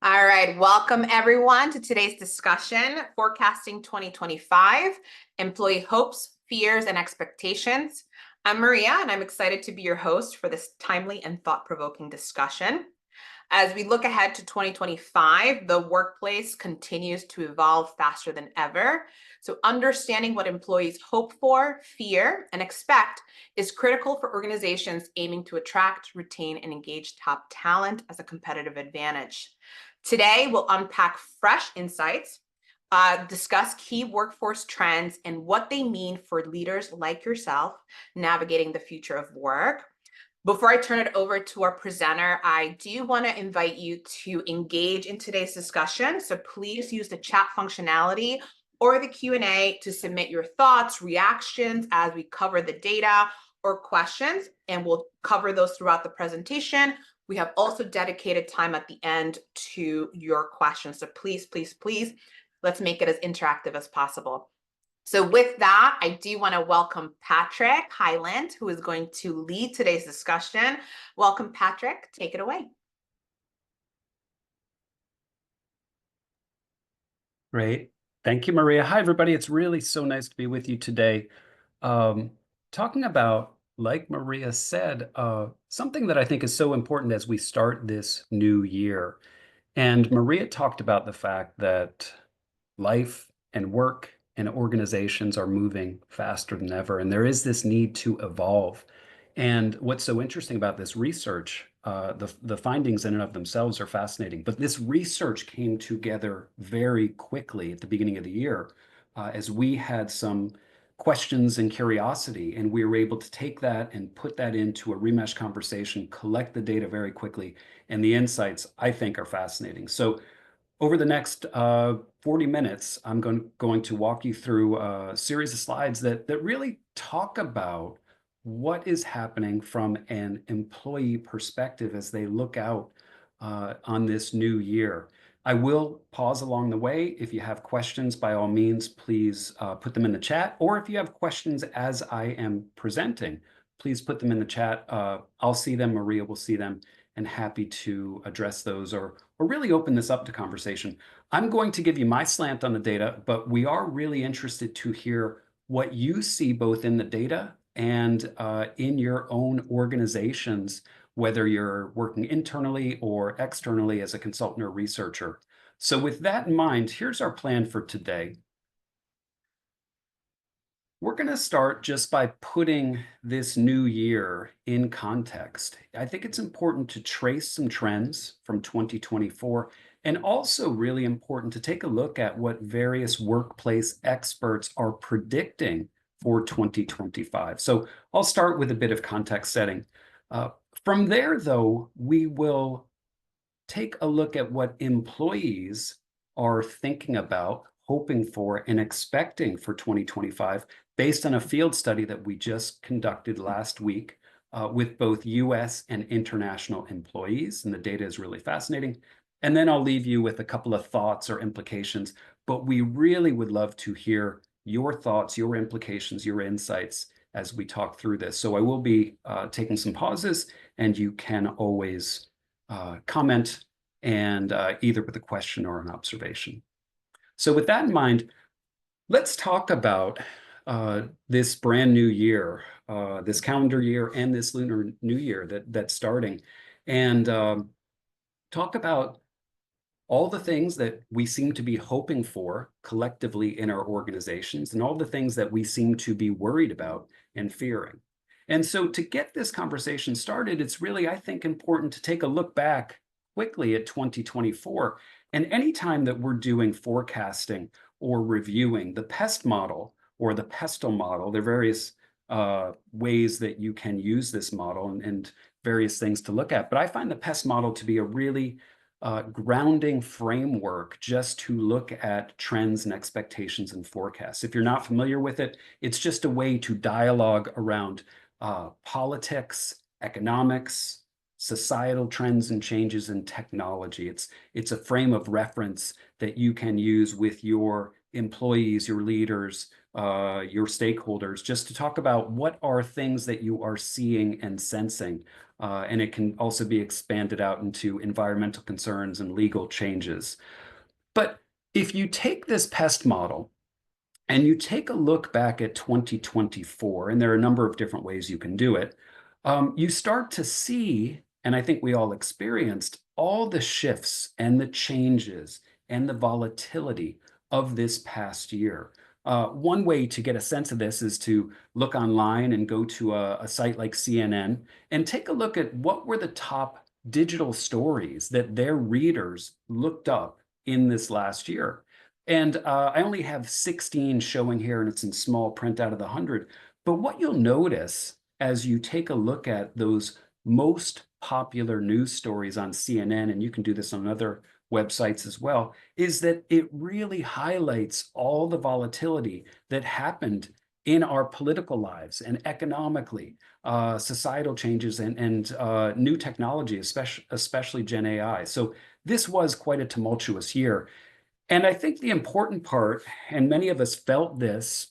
All right, welcome everyone to today's discussion, Forecasting 2025, Employee Hopes, Fears, and Expectations. I'm Maria, and I'm excited to be your host for this timely and thought-provoking discussion. As we look ahead to 2025, the workplace continues to evolve faster than ever. So understanding what employees hope for, fear, and expect is critical for organizations aiming to attract, retain, and engage top talent as a competitive advantage. Today, we'll unpack fresh insights, discuss key workforce trends and what they mean for leaders like yourself navigating the future of work. Before I turn it over to our presenter, I do want to invite you to engage in today's discussion. So please use the chat functionality or the Q&A to submit your thoughts, reactions as we cover the data or questions, and we'll cover those throughout the presentation. We have also dedicated time at the end to your questions. So please, let's make it as interactive as possible. So with that, I do want to welcome Patrick Hyland, who is going to lead today's discussion. Welcome, Patrick. Take it away. Great. Thank you, Maria. Hi, everybody. It's really so nice to be with you today. Talking about, like Maria said, something that I think is so important as we start this new year. And Maria talked about the fact that life and work and organizations are moving faster than ever, and there is this need to evolve. And what's so interesting about this research, the findings in and of themselves are fascinating, but this research came together very quickly at the beginning of the year as we had some questions and curiosity, and we were able to take that and put that into a remesh conversation, collect the data very quickly, and the insights, I think, are fascinating. So over the next 40 minutes, I'm going to walk you through a series of slides that really talk about what is happening from an employee perspective as they look out on this new year. I will pause along the way. If you have questions, by all means, please put them in the chat. Or if you have questions as I am presenting, please put them in the chat. I'll see them, Maria will see them, and happy to address those or really open this up to conversation. I'm going to give you my slant on the data, but we are really interested to hear what you see both in the data and in your own organizations, whether you're working internally or externally as a consultant or researcher. So with that in mind, here's our plan for today. We're going to start just by putting this new year in context. I think it's important to trace some trends from 2024, and also really important to take a look at what various workplace experts are predicting for 2025. So I'll start with a bit of context setting. From there, though, we will take a look at what employees are thinking about, hoping for, and expecting for 2025 based on a field study that we just conducted last week with both US and international employees, and the data is really fascinating. And then I'll leave you with a couple of thoughts or implications, but we really would love to hear your thoughts, your implications, your insights as we talk through this. So I will be taking some pauses, and you can always comment and either with a question or an observation. So with that in mind, let's talk about this brand new year, this calendar year and this lunar new year that's starting, and talk about all the things that we seem to be hoping for collectively in our organizations and all the things that we seem to be worried about and fearing. And so to get this conversation started, it's really, I think, important to take a look back quickly at 2024. And anytime that we're doing forecasting or reviewing the PEST model or the PESTLE model, there are various ways that you can use this model and various things to look at. But I find the PEST model to be a really grounding framework just to look at trends and expectations and forecasts. If you're not familiar with it, it's just a way to dialogue around politics, economics, societal trends and changes in technology. It's a frame of reference that you can use with your employees, your leaders, your stakeholders, just to talk about what are things that you are seeing and sensing. And it can also be expanded out into environmental concerns and legal changes. But if you take this pest model and you take a look back at 2024, and there are a number of different ways you can do it, you start to see, and I think we all experienced, all the shifts and the changes and the volatility of this past year. One way to get a sense of this is to look online and go to a site like CNN and take a look at what were the top digital stories that their readers looked up in this last year. And I only have 16 showing here, and it's in small print out of the 100. But what you'll notice as you take a look at those most popular news stories on CNN, and you can do this on other websites as well, is that it really highlights all the volatility that happened in our political lives and economically, societal changes and new technology, especially Gen AI. So this was quite a tumultuous year. And I think the important part, and many of us felt this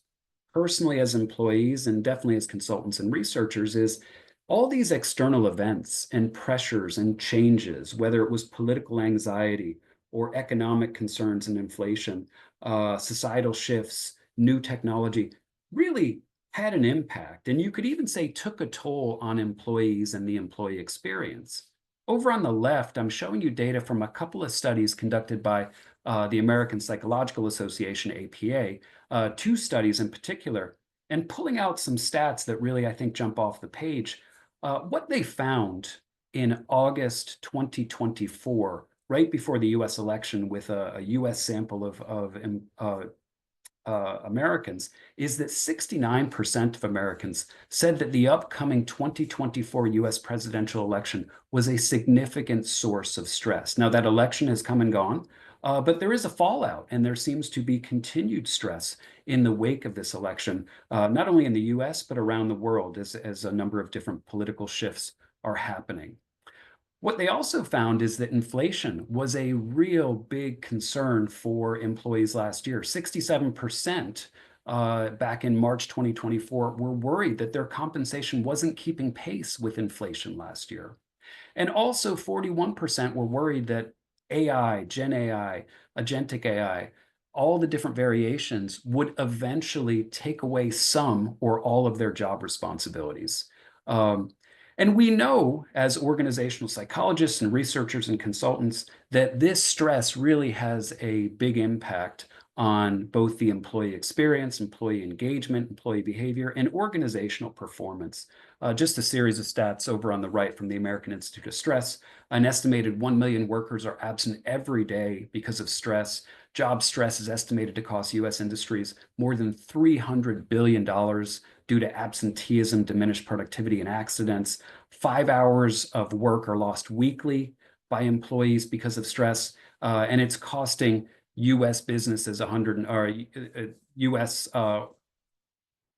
personally as employees and definitely as consultants and researchers, is all these external events and pressures and changes, whether it was political anxiety or economic concerns and inflation, societal shifts, new technology, really had an impact. And you could even say took a toll on employees and the employee experience. Over on the left, I'm showing you data from a couple of studies conducted by the American Psychological Association, APA, two studies in particular, and pulling out some stats that really, I think, jump off the page. What they found in August 2024, right before the US election, with a US sample of Americans, is that 69% of Americans said that the upcoming 2024 US presidential election was a significant source of stress. Now, that election has come and gone, but there is a fallout, and there seems to be continued stress in the wake of this election, not only in the US, but around the world as a number of different political shifts are happening. What they also found is that inflation was a real big concern for employees last year. 67% back in March 2024 were worried that their compensation wasn't keeping pace with inflation last year. And also 41% were worried that AI, Gen AI, agentic AI, all the different variations would eventually take away some or all of their job responsibilities. And we know, as organizational psychologists and researchers and consultants, that this stress really has a big impact on both the employee experience, employee engagement, employee behavior, and organizational performance. Just a series of stats over on the right from the American Institute of Stress. An estimated 1 million workers are absent every day because of stress. Job stress is estimated to cost US industries more than $300 billion due to absenteeism, diminished productivity, and accidents. 5 hours of work are lost weekly by employees because of stress, and it's costing U.S. businesses 100 or U.S.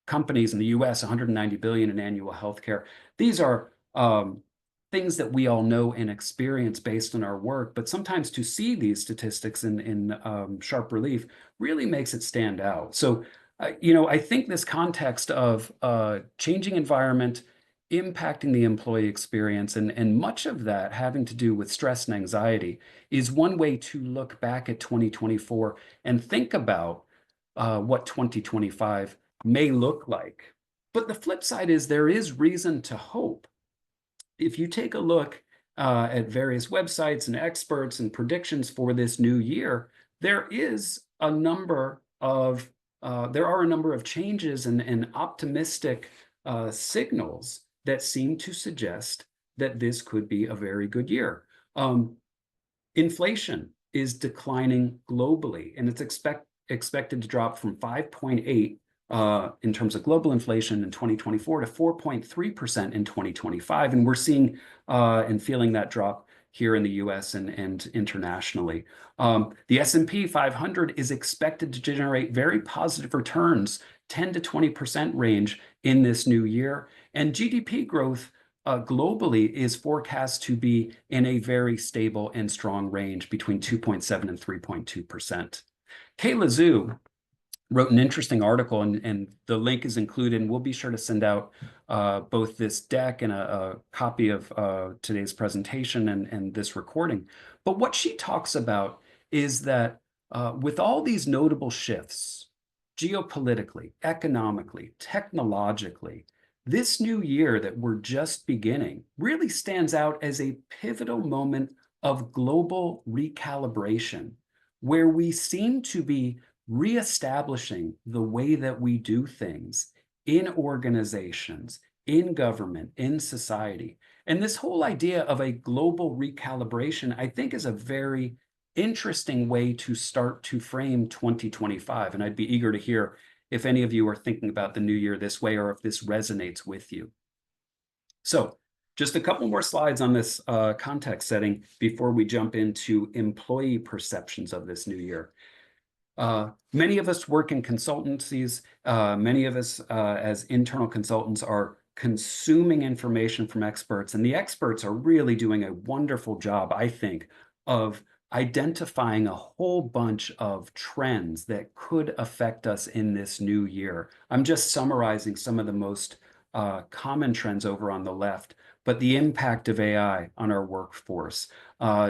Companies in the U.S. 190 billion in annual healthcare. These are things that we all know and experience based on our work, but sometimes to see these statistics in sharp relief really makes it stand out. So, I think this context of changing environment impacting the employee experience, and much of that having to do with stress and anxiety, is one way to look back at 2024 and think about what 2025 may look like. But the flip side is there is reason to hope. If you take a look at various websites and experts and predictions for this new year, there are a number of changes and optimistic signals that seem to suggest that this could be a very good year. Inflation is declining globally, and it's expected to drop from 5.8 in terms of global inflation in 2024 to 4.3% in 2025. And we're seeing and feeling that drop here in the US and internationally. The S&P 500 is expected to generate very positive returns, 10 to 20% range in this new year. And GDP growth globally is forecast to be in a very stable and strong range between 2.7 and 3.2%. Kayla Zhu wrote an interesting article, and the link is included, and we'll be sure to send out both this deck and a copy of today's presentation and this recording. But what she talks about is that with all these notable shifts, geopolitically, economically, technologically, this new year that we're just beginning really stands out as a pivotal moment of global recalibration, where we seem to be reestablishing the way that we do things in organizations, in government, in society. And this whole idea of a global recalibration, I think, is a very interesting way to start to frame 2025. And I'd be eager to hear if any of you are thinking about the new year this way, or if this resonates with you. So just a couple more slides on this context setting before we jump into employee perceptions of this new year. Many of us work in consultancies. Many of us as internal consultants are consuming information from experts, and the experts are really doing a wonderful job, I think, of identifying a whole bunch of trends that could affect us in this new year. I'm just summarizing some of the most common trends over on the left, but the impact of AI on our workforce,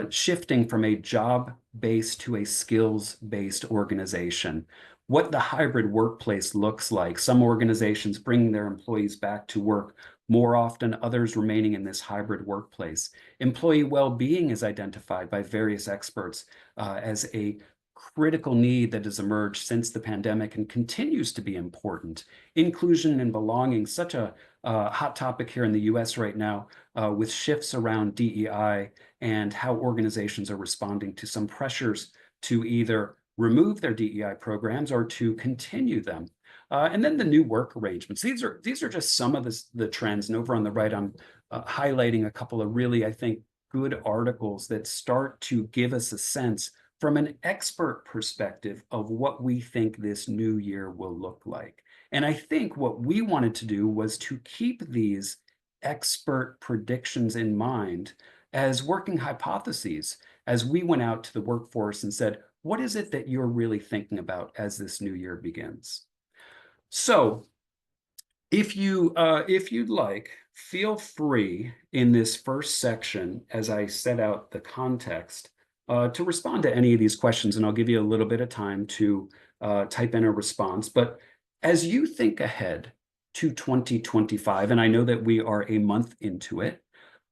shifting from a job-based to a skills-based organization, what the hybrid workplace looks like. Some organizations bringing their employees back to work more often, others remaining in this hybrid workplace. Employee well-being is identified by various experts as a critical need that has emerged since the pandemic and continues to be important. Inclusion and belonging, such a hot topic here in the US right now, with shifts around DEI and how organizations are responding to some pressures to either remove their DEI programs or to continue them. And then the new work arrangements. These are just some of the trends. And over on the right, I'm highlighting a couple of really, I think, good articles that start to give us a sense from an expert perspective of what we think this new year will look like. And I think what we wanted to do was to keep these expert predictions in mind as working hypotheses as we went out to the workforce and said, what is it that you're really thinking about as this new year begins? So if you'd like, feel free in this first section, as I set out the context, to respond to any of these questions, and I'll give you a little bit of time to type in a response. But as you think ahead to 2025, and I know that we are a month into it,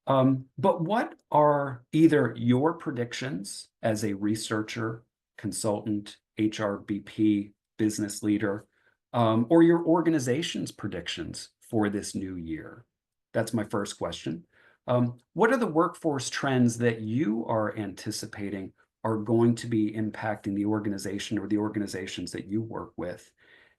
but what are either your predictions as a researcher, consultant, HRBP, business leader, or your organization's predictions for this new year? That's my first question. What are the workforce trends that you are anticipating are going to be impacting the organization or the organizations that you work with?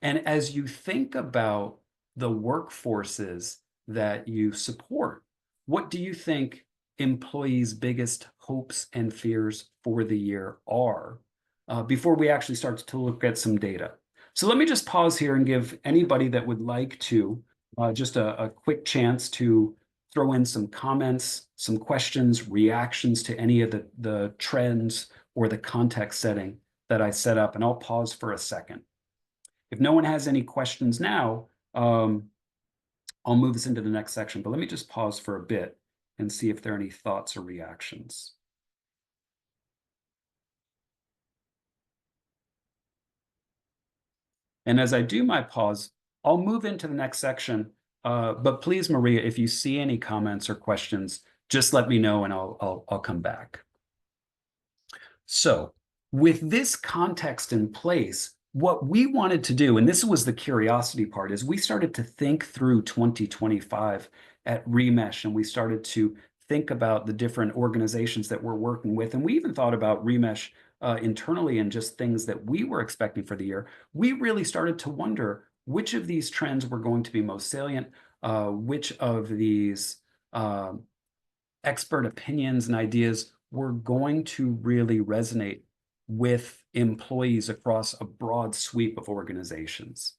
And as you think about the workforces that you support, what do you think employees' biggest hopes and fears for the year are before we actually start to look at some data? So let me just pause here and give anybody that would like to just a quick chance to throw in some comments, some questions, reactions to any of the trends or the context setting that I set up, and I'll pause for a second. If no one has any questions now, I'll move us into the next section, but let me just pause for a bit and see if there are any thoughts or reactions. And as I do my pause, I'll move into the next section. But please, Maria, if you see any comments or questions, just let me know and I'll come back. So with this context in place, what we wanted to do, and this was the curiosity part, is we started to think through 2025 at Remesh, and we started to think about the different organizations that we're working with. And we even thought about Remesh internally and just things that we were expecting for the year. We really started to wonder which of these trends were going to be most salient, which of these expert opinions and ideas were going to really resonate with employees across a broad sweep of organizations.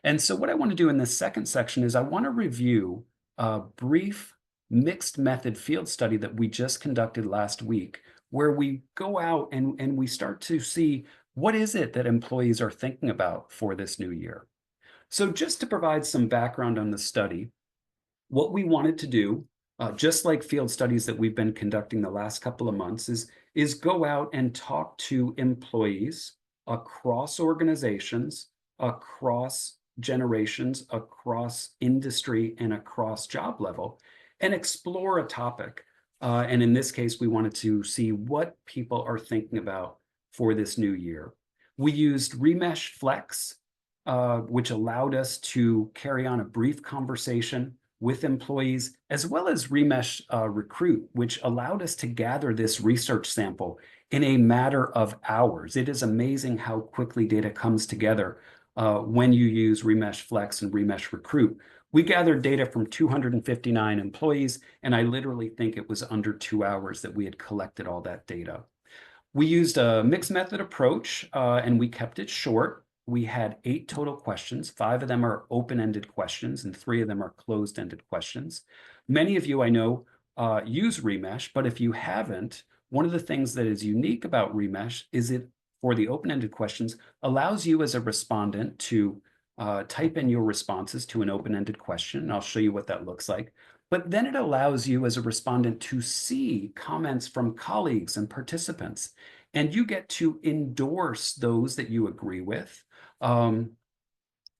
And so what I want to do in this second section is I want to review a brief mixed method field study that we just conducted last week, where we go out and we start to see what is it that employees are thinking about for this new year? So just to provide some background on the study, what we wanted to do, just like field studies that we've been conducting the last couple of months, is go out and talk to employees across organizations, across generations, across industry, and across job level, and explore a topic. And in this case, we wanted to see what people are thinking about for this new year. We used Remesh Flex, which allowed us to carry on a brief conversation with employees, as well as Remesh Recruit, which allowed us to gather this research sample in a matter of hours. It is amazing how quickly data comes together when you use Remesh Flex and Remesh Recruit. We gathered data from 259 employees, and I literally think it was under 2 hours that we had collected all that data. We used a mixed method approach, and we kept it short. We had 8 total questions. 5 of them are open-ended questions, and 3 of them are closed-ended questions. Many of you I know use Remesh, but if you haven't, one of the things that is unique about Remesh is it, for the open-ended questions, allows you as a respondent to type in your responses to an open-ended question, and I'll show you what that looks like. But then it allows you as a respondent to see comments from colleagues and participants, and you get to endorse those that you agree with. And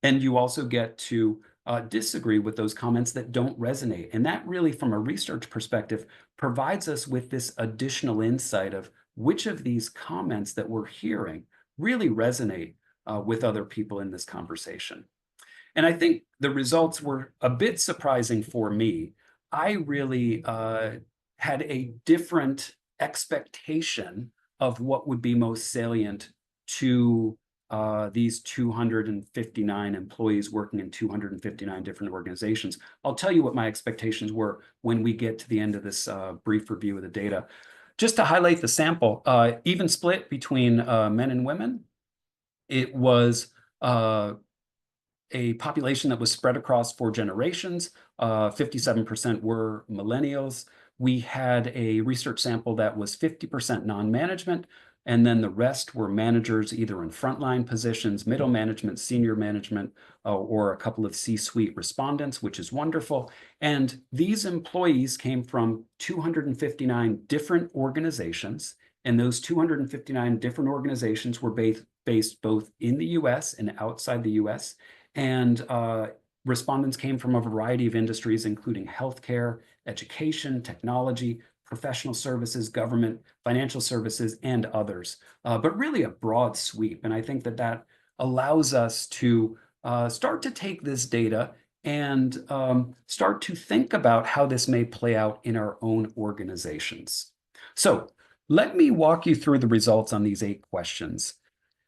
you also get to disagree with those comments that don't resonate. And that really, from a research perspective, provides us with this additional insight of which of these comments that we're hearing really resonate with other people in this conversation. And I think the results were a bit surprising for me. I really had a different expectation of what would be most salient to these 259 employees working in 259 different organizations. I'll tell you what my expectations were when we get to the end of this brief review of the data. Just to highlight the sample, even split between men and women. It was a population that was spread across 4 generations. 57% were millennials. We had a research sample that was 50% non-management, and then the rest were managers either in frontline positions, middle management, senior management, or a couple of C-suite respondents, which is wonderful. And these employees came from 259 different organizations, and those 259 different organizations were based both in the US and outside the US. And respondents came from a variety of industries, including healthcare, education, technology, professional services, government, financial services, and others, but really a broad sweep. And I think that that allows us to start to take this data and start to think about how this may play out in our own organizations. So let me walk you through the results on these 8 questions.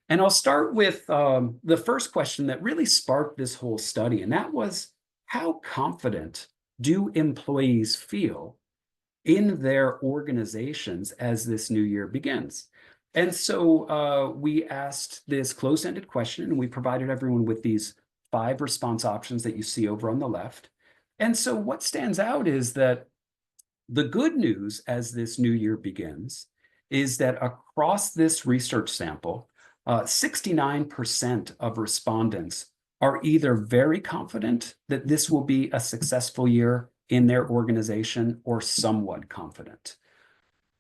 And I'll start with the first question that really sparked this whole study, and that was, how confident do employees feel in their organizations as this new year begins? And so we asked this closed-ended question, and we provided everyone with these 5 response options that you see over on the left. And so what stands out is that the good news as this new year begins is that across this research sample, 69% of respondents are either very confident that this will be a successful year in their organization or somewhat confident.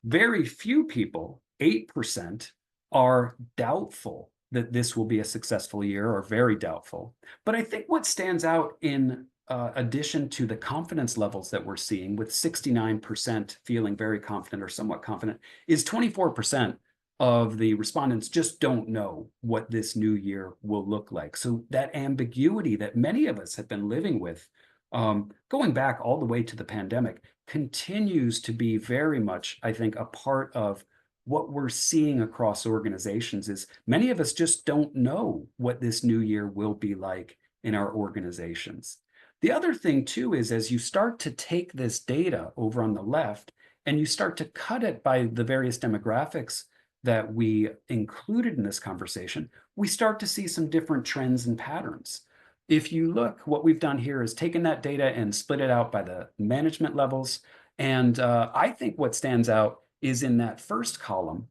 Very few people, 8%, are doubtful that this will be a successful year or very doubtful. But I think what stands out in addition to the confidence levels that we're seeing, with 69% feeling very confident or somewhat confident, is 24% of the respondents just don't know what this new year will look like. So that ambiguity that many of us have been living with, going back all the way to the pandemic, continues to be very much, I think, a part of what we're seeing across organizations. Is many of us just don't know what this new year will be like in our organizations. The other thing too is, as you start to take this data over on the left and you start to cut it by the various demographics that we included in this conversation, we start to see some different trends and patterns. If you look, what we've done here is taken that data and split it out by the management levels. And I think what stands out is in that first column,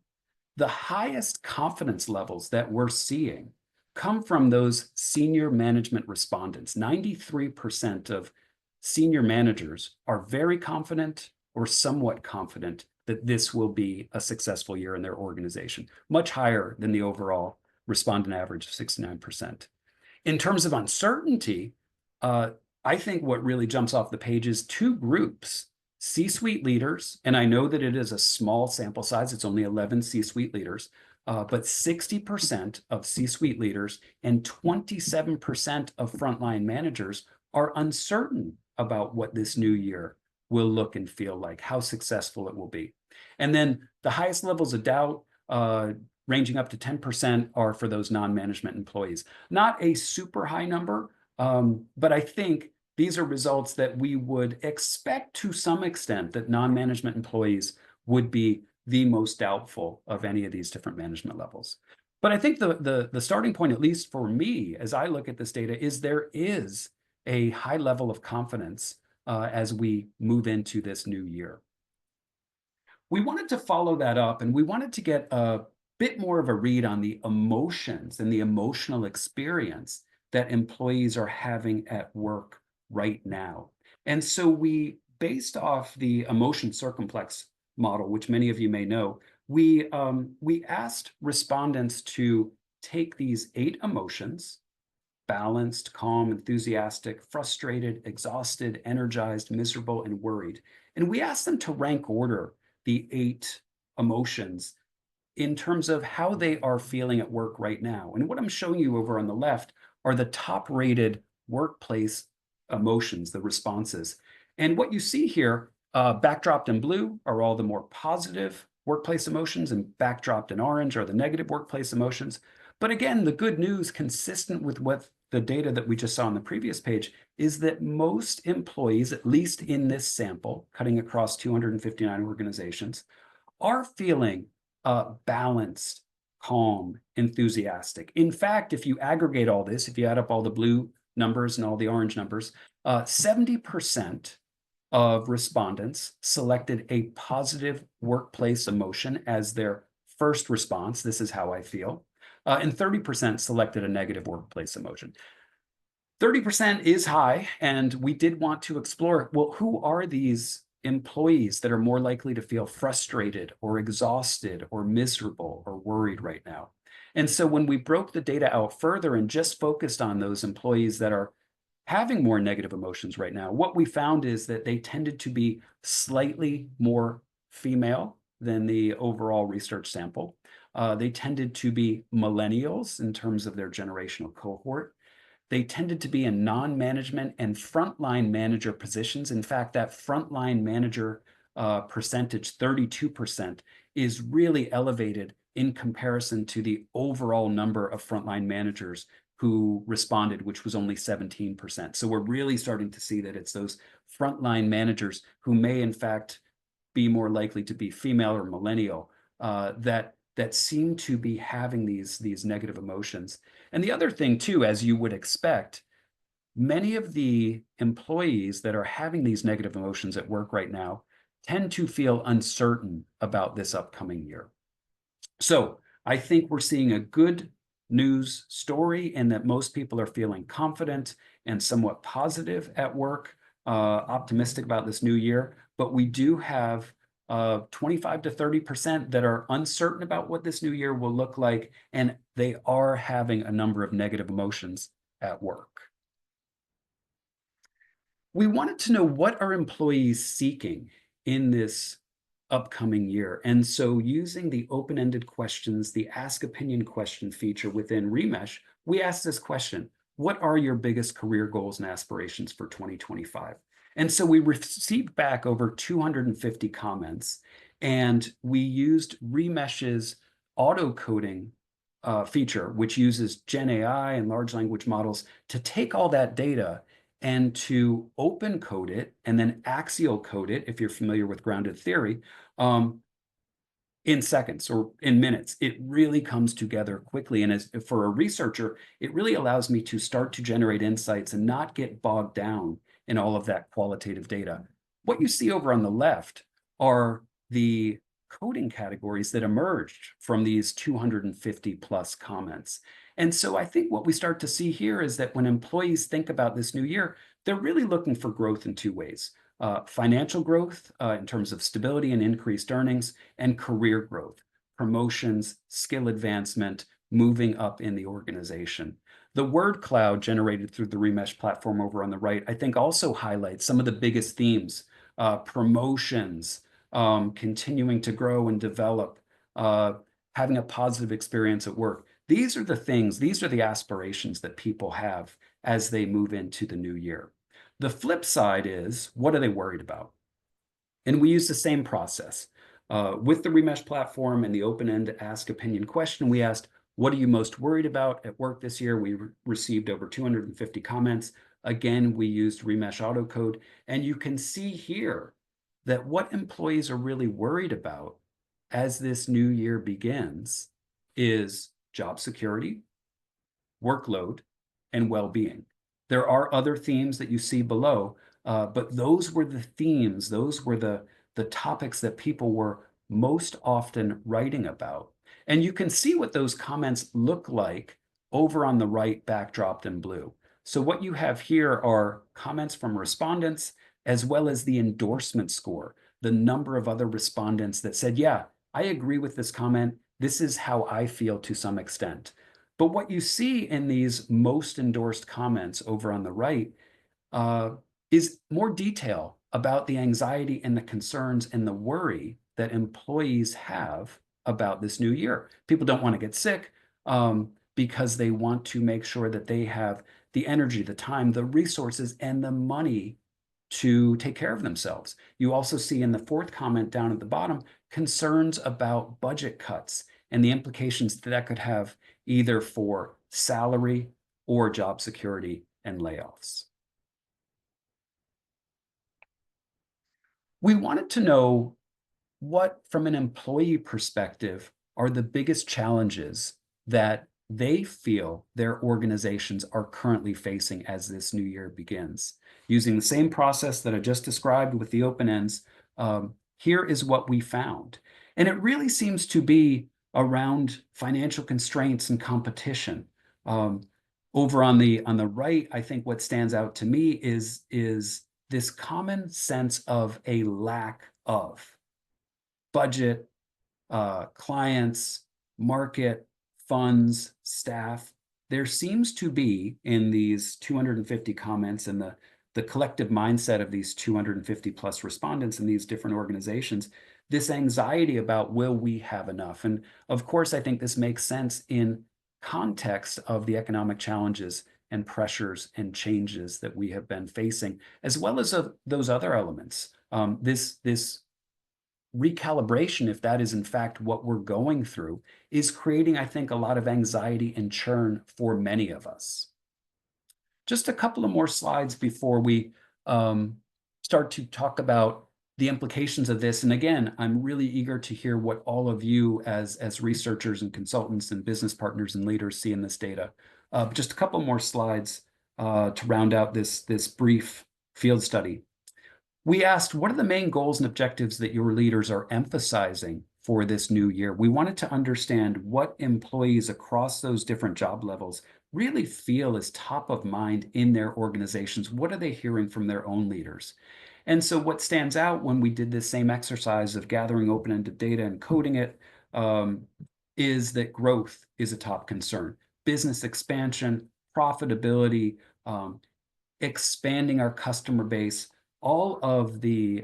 the highest confidence levels that we're seeing come from those senior management respondents. 93% of senior managers are very confident or somewhat confident that this will be a successful year in their organization, much higher than the overall respondent average of 69%. In terms of uncertainty, uh, I think what really jumps off the page is two groups: C-suite leaders, and I know that it is a small sample size, it's only 11 C-suite leaders, but 60% of C-suite leaders and 27% of frontline managers are uncertain about what this new year will look and feel like, how successful it will be. And then the highest levels of doubt, ranging up to 10%, are for those non-management employees. Not a super high number, but I think these are results that we would expect to some extent that non-management employees would be the most doubtful of any of these different management levels. But I think the starting point, at least for me, as I look at this data, is there is a high level of confidence as we move into this new year. We wanted to follow that up, and we wanted to get a bit more of a read on the emotions and the emotional experience that employees are having at work right now. And so we, based off the emotion circumplex model, which many of you may know, we asked respondents to take these 8 emotions: balanced, calm, enthusiastic, frustrated, exhausted, energized, miserable, and worried. And we asked them to rank order the 8 emotions in terms of how they are feeling at work right now. And what I'm showing you over on the left are the top rated workplace emotions, the responses. And what you see here, backdropped in blue, are all the more positive workplace emotions, and backdropped in orange are the negative workplace emotions. But again, the good news, consistent with what the data that we just saw on the previous page, is that most employees, at least in this sample, cutting across 259 organizations, are feeling balanced, calm, enthusiastic. In fact, if you aggregate all this, if you add up all the blue numbers and all the orange numbers, 70% of respondents selected a positive workplace emotion as their first response. This is how I feel. And 30% selected a negative workplace emotion. 30% is high, and we did want to explore, well, who are these employees that are more likely to feel frustrated or exhausted or miserable or worried right now? And so when we broke the data out further and just focused on those employees that are having more negative emotions right now, what we found is that they tended to be slightly more female than the overall research sample. They tended to be millennials in terms of their generational cohort. They tended to be in non-management and frontline manager positions. In fact, that frontline manager percentage, 32%, is really elevated in comparison to the overall number of frontline managers who responded, which was only 17%. So we're really starting to see that it's those frontline managers who may, in fact, be more likely to be female or millennial that seem to be having these negative emotions. And the other thing, too, as you would expect, many of the employees that are having these negative emotions at work right now tend to feel uncertain about this upcoming year. So I think we're seeing a good news story in that most people are feeling confident and somewhat positive at work, optimistic about this new year. But we do have 25 to 30% that are uncertain about what this new year will look like, and they are having a number of negative emotions at work. We wanted to know, what are employees seeking in this upcoming year? And so using the open-ended questions, the Ask Opinion question feature within Remesh, we asked this question: what are your biggest career goals and aspirations for 2025? And so we received back over 250 comments, and we used Remesh's auto coding feature, which uses GenAI and large language models, to take all that data and to open code it and then axial code it, if you're familiar with grounded theory, in seconds or in minutes. It really comes together quickly. And as for a researcher, it really allows me to start to generate insights and not get bogged down in all of that qualitative data. What you see over on the left are the coding categories that emerged from these 250 plus comments. And so I think what we start to see here is that when employees think about this new year, they're really looking for growth in two ways. Financial growth in terms of stability and increased earnings, and career growth, promotions, skill advancement, moving up in the organization. The word cloud generated through the Remesh platform over on the right, I think also highlights some of the biggest themes: promotions, continuing to grow and develop, having a positive experience at work. These are the things, these are the aspirations that people have as they move into the new year. The flip side is, what are they worried about? And we use the same process. With the Remesh platform and the open-end Ask Opinion question, we asked, what are you most worried about at work this year? We received over 250 comments. Again, we used Remesh autocode. And you can see here that what employees are really worried about as this new year begins is job security, workload, and well-being. There are other themes that you see below, but those were the themes, those were the topics that people were most often writing about. And you can see what those comments look like over on the right, backdropped in blue. So what you have here are comments from respondents, as well as the endorsement score, the number of other respondents that said, yeah, I agree with this comment. This is how I feel to some extent. But what you see in these most endorsed comments over on the right is more detail about the anxiety and the concerns and the worry that employees have about this new year. People don't want to get sick because they want to make sure that they have the energy, the time, the resources, and the money to take care of themselves. You also see in the fourth comment down at the bottom, concerns about budget cuts and the implications that that could have either for salary or job security and layoffs. We wanted to know what, from an employee perspective, are the biggest challenges that they feel their organizations are currently facing as this new year begins. Using the same process that I just described with the open ends, here is what we found. And it really seems to be around financial constraints and competition. Over on the right, I think what stands out to me is this common sense of a lack of budget, clients, market, funds, staff. There seems to be, in these 250 comments and the collective mindset of these 250 plus respondents in these different organizations, this anxiety about, will we have enough? And of course, I think this makes sense in context of the economic challenges and pressures and changes that we have been facing, as well as those other elements. This recalibration, if that is in fact what we're going through, is creating, I think, a lot of anxiety and churn for many of us. Just a couple of more slides before we start to talk about the implications of this. And again, I'm really eager to hear what all of you as researchers and consultants and business partners and leaders see in this data. Just a couple more slides to round out this brief field study. We asked, what are the main goals and objectives that your leaders are emphasizing for this new year? We wanted to understand what employees across those different job levels really feel is top of mind in their organizations. What are they hearing from their own leaders? And so what stands out when we did this same exercise of gathering open-ended data and coding it is that growth is a top concern. Business expansion, profitability, expanding our customer base, all of the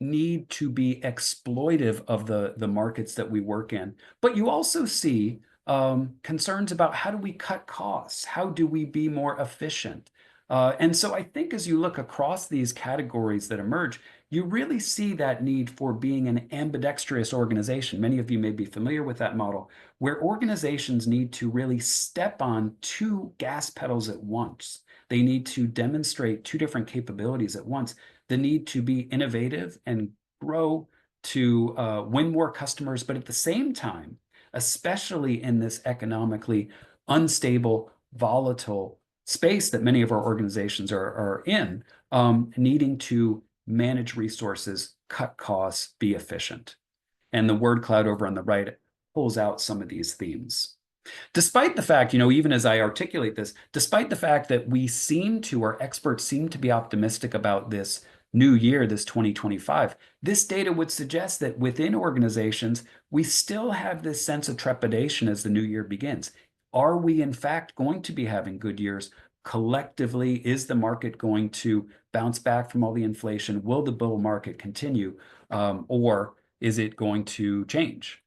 need to be exploitive of the markets that we work in. But you also see concerns about, how do we cut costs? How do we be more efficient? And so I think as you look across these categories that emerge, you really see that need for being an ambidextrous organization. Many of you may be familiar with that model, where organizations need to really step on two gas pedals at once. They need to demonstrate two different capabilities at once. The need to be innovative and grow to win more customers, but at the same time, especially in this economically unstable, volatile space that many of our organizations are in, needing to manage resources, cut costs, be efficient. And the word cloud over on the right pulls out some of these themes. Despite the fact, even as I articulate this, despite the fact that our experts seem to be optimistic about this new year, this 2025, this data would suggest that within organizations, we still have this sense of trepidation as the new year begins. Are we, in fact, going to be having good years? Collectively, is the market going to bounce back from all the inflation? Will the bull market continue? Or is it going to change?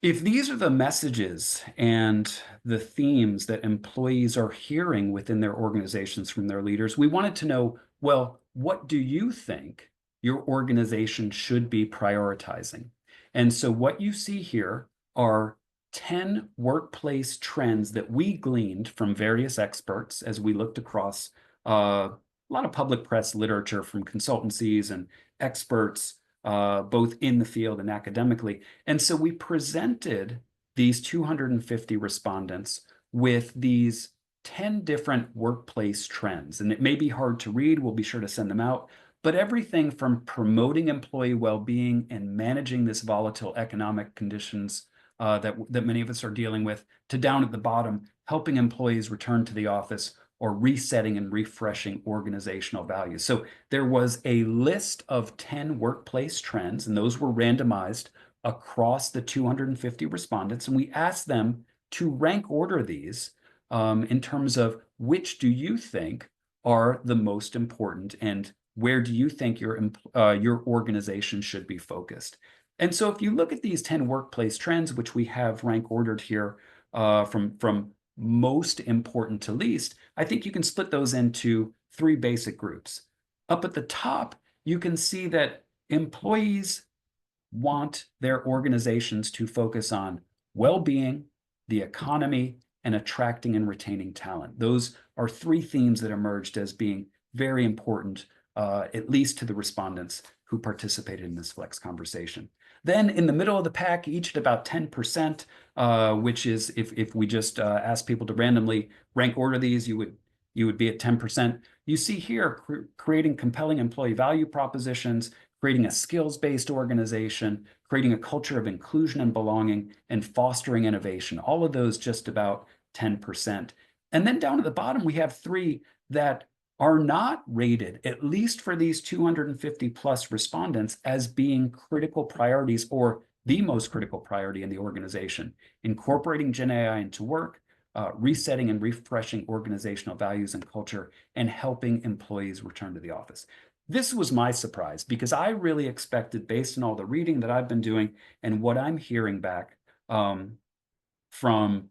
If these are the messages and the themes that employees are hearing within their organizations from their leaders, we wanted to know, well, what do you think your organization should be prioritizing? And so what you see here are 10 workplace trends that we gleaned from various experts as we looked across a lot of public press literature from consultancies and experts, both in the field and academically. And so we presented these 250 respondents with these 10 different workplace trends. And it may be hard to read, we'll be sure to send them out, but everything from promoting employee well-being and managing this volatile economic conditions that many of us are dealing with, to down at the bottom, helping employees return to the office or resetting and refreshing organizational values. So there was a list of 10 workplace trends, and those were randomized across the 250 respondents. And we asked them to rank order these in terms of which do you think are the most important and where do you think your organization should be focused. And so if you look at these 10 workplace trends, which we have rank ordered here from most important to least, I think you can split those into three basic groups. Up at the top, you can see that employees want their organizations to focus on well-being, the economy, and attracting and retaining talent. Those are three themes that emerged as being very important, at least to the respondents who participated in this Flex conversation. Then in the middle of the pack, each at about 10%, which is if we just ask people to randomly rank order these, you would be at 10%. You see here creating compelling employee value propositions, creating a skills-based organization, creating a culture of inclusion and belonging, and fostering innovation. All of those just about 10%. And then down at the bottom, we have three that are not rated, at least for these 250 plus respondents, as being critical priorities or the most critical priority in the organization: incorporating GenAI into work, resetting and refreshing organizational values and culture, and helping employees return to the office. This was my surprise because I really expected, based on all the reading that I've been doing and what I'm hearing back from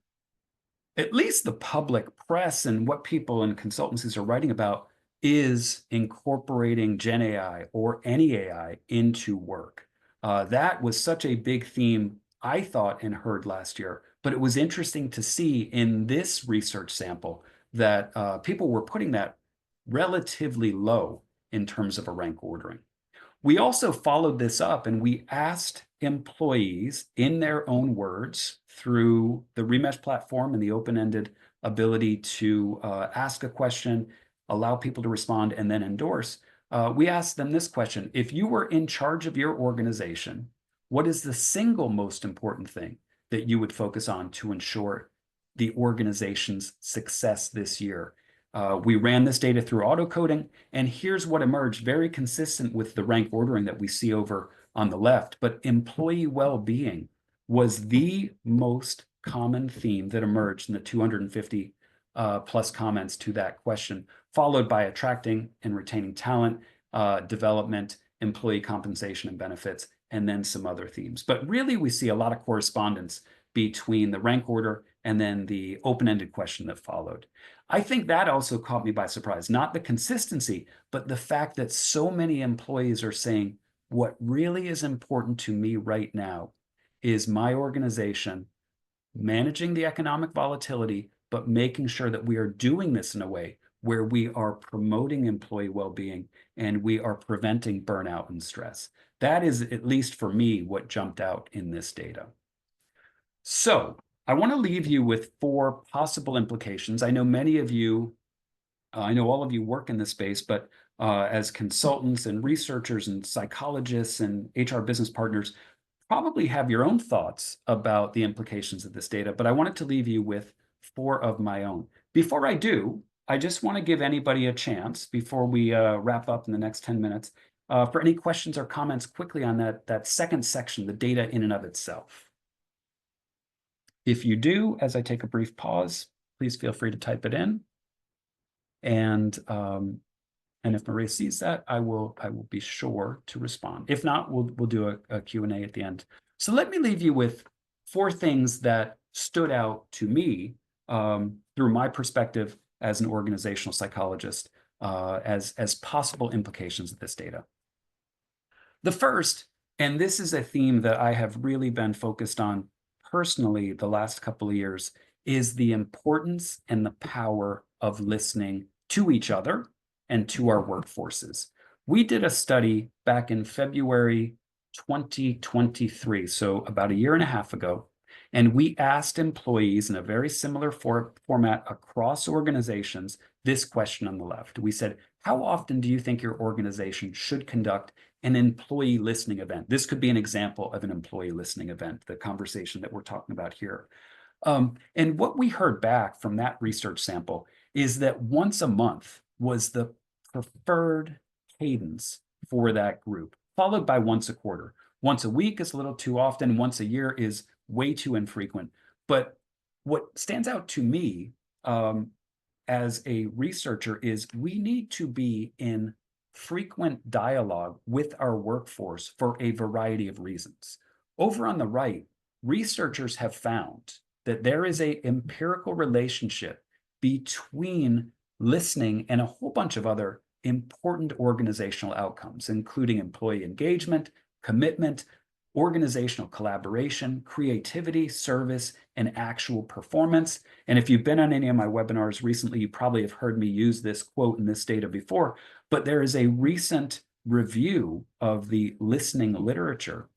at least the public press and what people in consultancies are writing about, is incorporating Gen AI or any AI into work. That was such a big theme, I thought, and heard last year. But it was interesting to see in this research sample that people were putting that relatively low in terms of a rank ordering. We also followed this up and we asked employees, in their own words, through the Remesh platform and the open-ended ability to ask a question, allow people to respond, and then endorse. We asked them this question: if you were in charge of your organization, what is the single most important thing that you would focus on to ensure the organization's success this year? We ran this data through auto-coding, and here's what emerged, very consistent with the rank ordering that we see over on the left. But employee well-being was the most common theme that emerged in the 250 plus comments to that question, followed by attracting and retaining talent, development, employee compensation and benefits, and then some other themes. But really, we see a lot of correspondence between the rank order and then the open-ended question that followed. I think that also caught me by surprise, not the consistency, but the fact that so many employees are saying, what really is important to me right now is my organization managing the economic volatility, but making sure that we are doing this in a way where we are promoting employee well-being and we are preventing burnout and stress. That is, at least for me, what jumped out in this data. So I want to leave you with 4 possible implications. I know many of you, I know all of you work in this space, but as consultants and researchers and psychologists and HR business partners, probably have your own thoughts about the implications of this data, but I wanted to leave you with four of my own. Before I do, I just want to give anybody a chance before we wrap up in the next 10 minutes for any questions or comments quickly on that second section, the data in and of itself. If you do, as I take a brief pause, please feel free to type it in. And if Maria sees that, I will be sure to respond. If not, we'll do a Q&A at the end. So let me leave you with four things that stood out to me through my perspective as an organizational psychologist as possible implications of this data. The first, and this is a theme that I have really been focused on personally the last couple of years, is the importance and the power of listening to each other and to our workforces. We did a study back in February 2023, so about a year and a half ago, and we asked employees in a very similar format across organizations this question on the left. We said, how often do you think your organization should conduct an employee listening event? This could be an example of an employee listening event, the conversation that we're talking about here. And what we heard back from that research sample is that once a month was the preferred cadence for that group, followed by once a quarter. Once a week is a little too often. Once a year is way too infrequent. But what stands out to me as a researcher is we need to be in frequent dialogue with our workforce for a variety of reasons. Over on the right, researchers have found that there is an empirical relationship between listening and a whole bunch of other important organizational outcomes, including employee engagement, commitment, organizational collaboration, creativity, service, and actual performance. And if you've been on any of my webinars recently, you probably have heard me use this quote and this data before, but there is a recent review of the listening literature.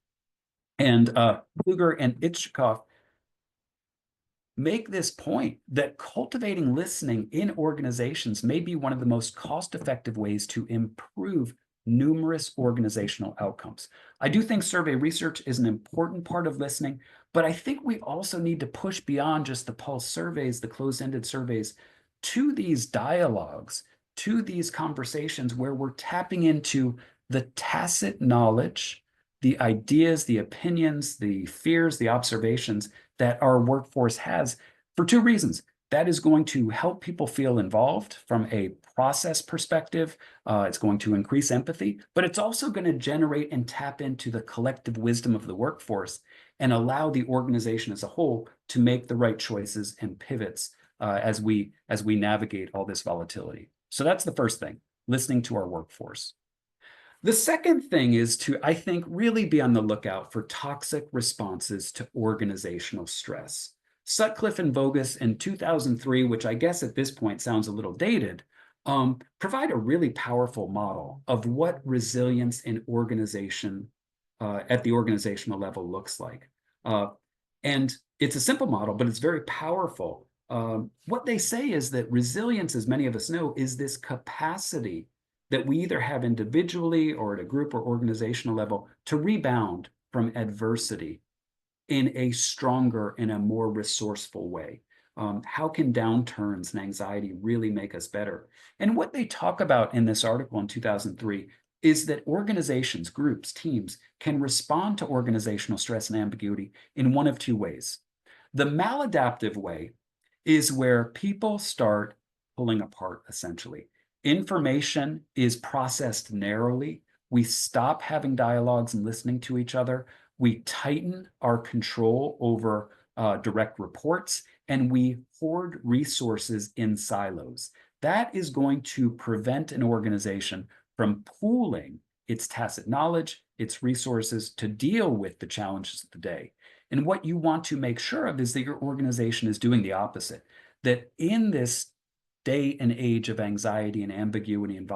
And Kluger and Itchikoff make this point that cultivating listening in organizations may be one of the most cost-effective ways to improve numerous organizational outcomes. I do think survey research is an important part of listening, but I think we also need to push beyond just the pulse surveys, the closed-ended surveys, to these dialogues, to these conversations where we're tapping into the tacit knowledge, the ideas, the opinions, the fears, the observations that our workforce has for two reasons. That is going to help people feel involved from a process perspective. It's going to increase empathy, but it's also going to generate and tap into the collective wisdom of the workforce and allow the organization as a whole to make the right choices and pivots as we navigate all this volatility. So that's the first thing, listening to our workforce. The second thing is to, I think, really be on the lookout for toxic responses to organizational stress. Sutcliffe and Voges in 2003, which I guess at this point sounds a little dated, provide a really powerful model of what resilience in organization at the organizational level looks like. And it's a simple model, but it's very powerful. What they say is that resilience, as many of us know, is this capacity that we either have individually or at a group or organizational level to rebound from adversity in a stronger and a more resourceful way. How can downturns and anxiety really make us better? And what they talk about in this article in 2003 is that organizations, groups, teams can respond to organizational stress and ambiguity in one of two ways. The maladaptive way is where people start pulling apart, essentially. Information is processed narrowly. We stop having dialogues and listening to each other. We tighten our control over direct reports, and we hoard resources in silos. That is going to prevent an organization from pooling its tacit knowledge, its resources to deal with the challenges of the day. And what you want to make sure of is that your organization is doing the opposite, that in this day and age of anxiety and ambiguity and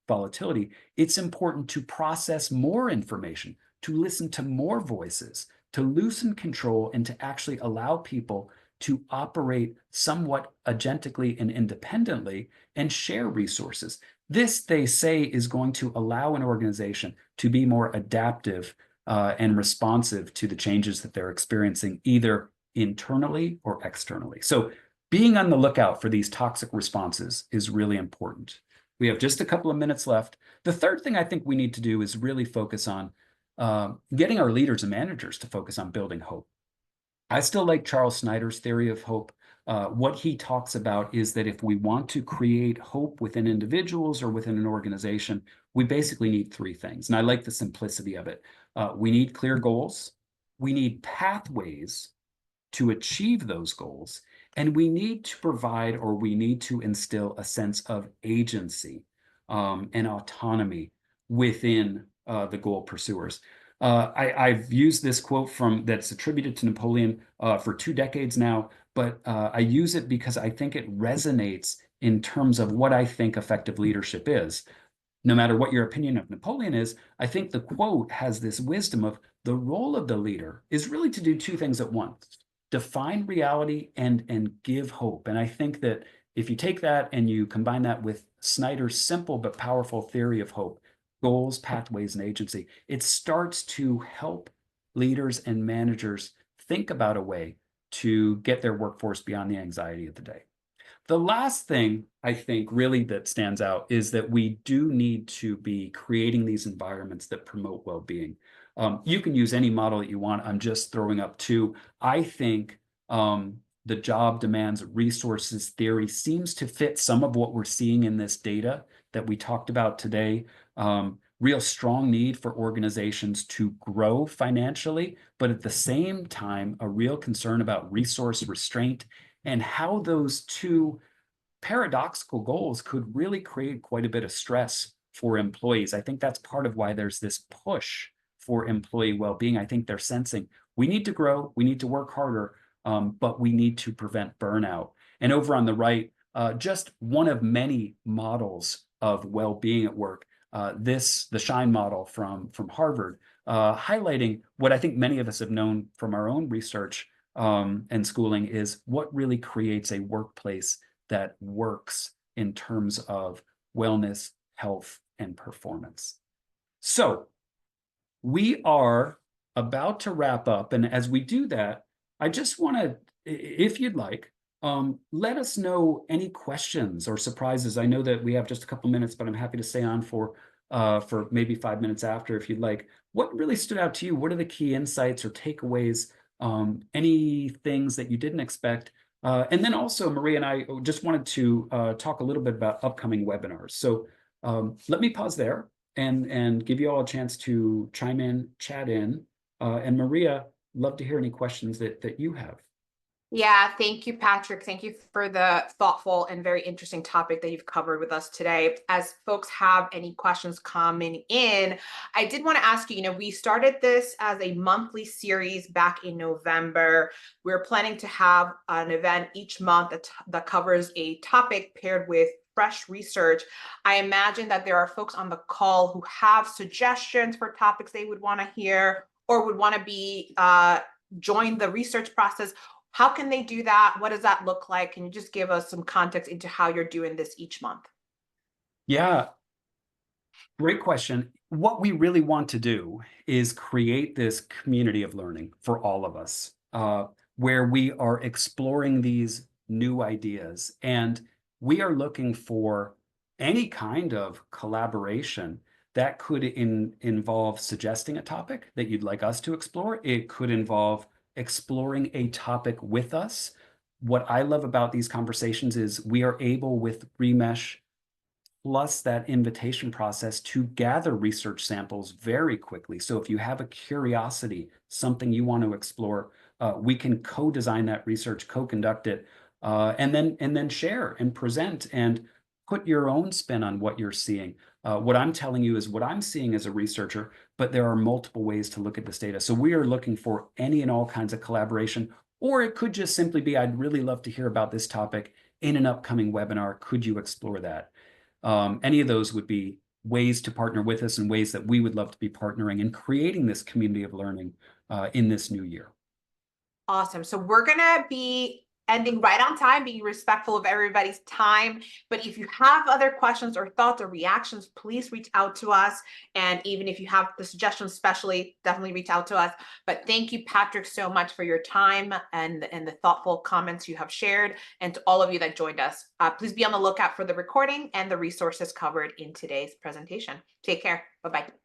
volatility, it's important to process more information, to listen to more voices, to loosen control, and to actually allow people to operate somewhat agentically and independently and share resources. This, they say, is going to allow an organization to be more adaptive and responsive to the changes that they're experiencing, either internally or externally. So being on the lookout for these toxic responses is really important. We have just a couple of minutes left. The third thing I think we need to do is really focus on getting our leaders and managers to focus on building hope. I still like Charles Snyder's theory of hope. What he talks about is that if we want to create hope within individuals or within an organization, we basically need three things. And I like the simplicity of it. We need clear goals. We need pathways to achieve those goals. And we need to provide, or we need to instill, a sense of agency and autonomy within the goal pursuers. I've used this quote that's attributed to Napoleon for 2 decades now, but I use it because I think it resonates in terms of what I think effective leadership is. No matter what your opinion of Napoleon is, I think the quote has this wisdom of the role of the leader is really to do two things at once: define reality and give hope. And I think that if you take that and you combine that with Snyder's simple but powerful theory of hope, goals, pathways, and agency, it starts to help leaders and managers think about a way to get their workforce beyond the anxiety of the day. The last thing I think really that stands out is that we do need to be creating these environments that promote well-being. You can use any model that you want. I'm just throwing up two. I think the job demands resources theory seems to fit some of what we're seeing in this data that we talked about today. Real strong need for organizations to grow financially, but at the same time, a real concern about resource restraint and how those two paradoxical goals could really create quite a bit of stress for employees. I think that's part of why there's this push for employee well-being. I think they're sensing we need to grow, we need to work harder, but we need to prevent burnout. And over on the right, just one of many models of well-being at work, the SHINE model from Harvard, highlighting what I think many of us have known from our own research and schooling is what really creates a workplace that works in terms of wellness, health, and performance. So we are about to wrap up. And as we do that, I just want to, if you'd like, let us know any questions or surprises. I know that we have just a couple minutes, but I'm happy to stay on for maybe 5 minutes after if you'd like. What really stood out to you? What are the key insights or takeaways? Any things that you didn't expect? And then also, Maria and I just wanted to talk a little bit about upcoming webinars. So let me pause there and give you all a chance to chime in, chat in. And Maria, love to hear any questions that you have. Yeah, thank you, Patrick. Thank you for the thoughtful and very interesting topic that you've covered with us today. As folks have any questions coming in, I did want to ask you, we started this as a monthly series back in November. We're planning to have an event each month that covers a topic paired with fresh research. I imagine that there are folks on the call who have suggestions for topics they would want to hear or would want to be join the research process. How can they do that? What does that look like? Can you just give us some context into how you're doing this each month? Yeah, great question. What we really want to do is create this community of learning for all of us, where we are exploring these new ideas. And we are looking for any kind of collaboration that could involve suggesting a topic that you'd like us to explore. It could involve exploring a topic with us. What I love about these conversations is we are able, with Remesh plus that invitation process, to gather research samples very quickly. So if you have a curiosity, something you want to explore, we can co-design that research, co-conduct it, and then share and present and put your own spin on what you're seeing. What I'm telling you is what I'm seeing as a researcher, but there are multiple ways to look at this data. So we are looking for any and all kinds of collaboration, or it could just simply be, I'd really love to hear about this topic in an upcoming webinar. Could you explore that? Any of those would be ways to partner with us and ways that we would love to be partnering and creating this community of learning in this new year. Awesome. So we're going to be ending right on time, being respectful of everybody's time. But if you have other questions or thoughts or reactions, please reach out to us. And even if you have the suggestions, especially, definitely reach out to us. But thank you, Patrick, so much for your time and the thoughtful comments you have shared. And to all of you that joined us, please be on the lookout for the recording and the resources covered in today's presentation. Take care. Bye-bye.